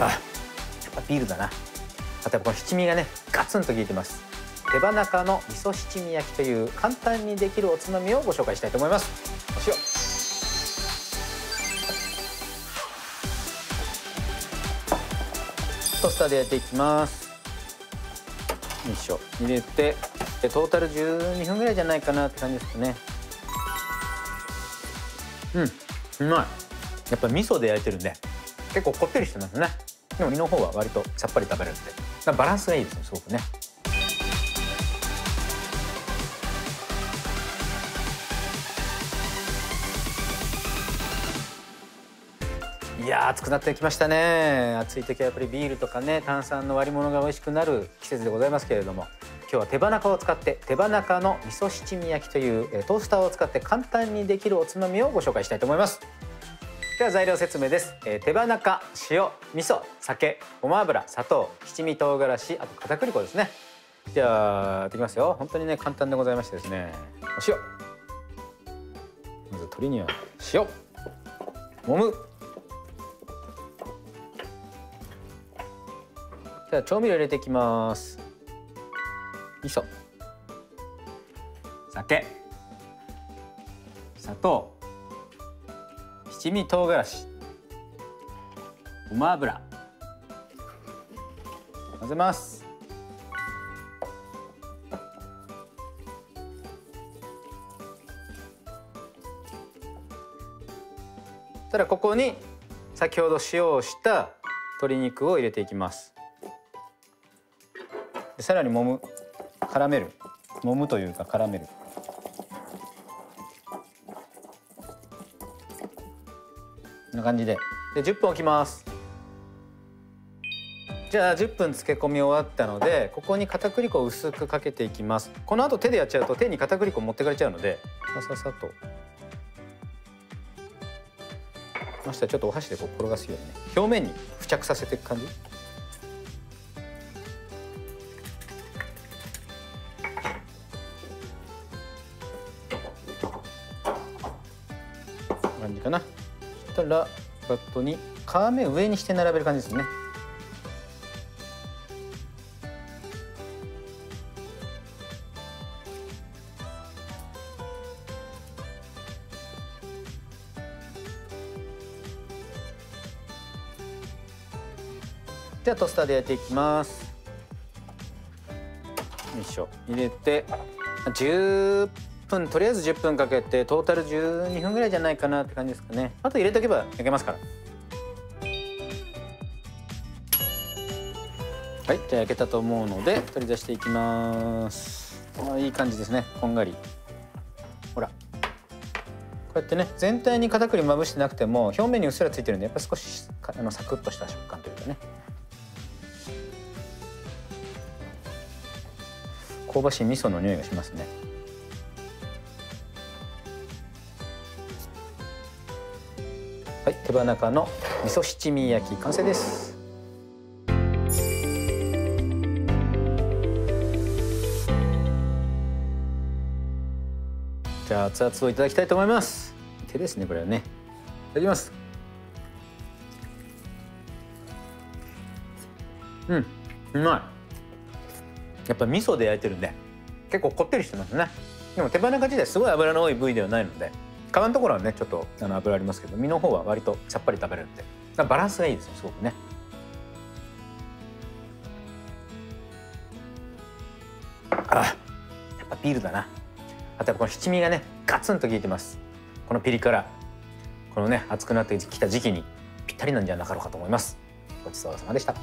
やっぱビールだな。あとこの七味がねガツンと効いてます。手羽中の味噌七味焼きという簡単にできるおつまみをご紹介したいと思います。お塩、トースターで焼いていきます。よいしょ、入れてトータル12分ぐらいじゃないかなって感じですね。うまい。やっぱ味噌で焼いてるんで結構こってりしてますね。でも身の方は割とさっぱり食べれるんでバランスがいいですね、すごくね。いやー、暑くなってきましたね。暑い時はやっぱりビールとかね、炭酸の割り物が美味しくなる季節でございますけれども、今日は手羽中を使って手羽中の味噌七味焼きというトースターを使って簡単にできるおつまみをご紹介したいと思います。では材料説明です。手羽中、塩、味噌、酒、ごま油、砂糖、七味唐辛子、あと片栗粉ですね。じゃあやっていきますよ。本当にね簡単でございましてですね、お塩、まず鶏には塩、揉む。じゃあ調味料入れていきます。味噌、酒、砂糖、七味唐辛子、ごま油、混ぜます。そしたらここに先ほど塩をした鶏肉を入れていきます。でさらに絡める、揉むというか絡める。こんな感じで10分置きます。じゃあ10分漬け込み終わったので、ここに片栗粉を薄くかけていきます。この後手でやっちゃうと手に片栗粉持ってかれちゃうので、ささとましてはちょっとお箸でこう転がすようにね、表面に付着させていく感じ。感じかな。そしたらバットに皮目上にして並べる感じですね。ではトースターで焼いていきます。よいしょ、入れて10分、とりあえず10分かけてトータル12分ぐらいじゃないかなって感じですかね。あと入れとけば焼けますから。はい、じゃあ焼けたと思うので取り出していきます。いい感じですね、こんがり。ほら、こうやってね全体に片栗まぶしてなくても表面にうっすらついてるんで、やっぱり少しサクッとした食感というかね、香ばしい味噌の匂いがしますね。はい、手羽中の味噌七味焼き完成です。じゃあ熱々をいただきたいと思います。手ですね、これはね。いただきます。うまい。やっぱ味噌で焼いてるんで結構こってりしてますね。でも手羽中自体すごい脂の多い部位ではないので、皮のところはねちょっと脂ありますけど、身の方は割とさっぱり食べれるんでバランスがいいですね、すごくね。やっぱビールだな。あとはこの七味がねガツンと効いてます。このピリ辛、このね暑くなってきた時期にぴったりなんじゃなかろうかと思います。ごちそうさまでした。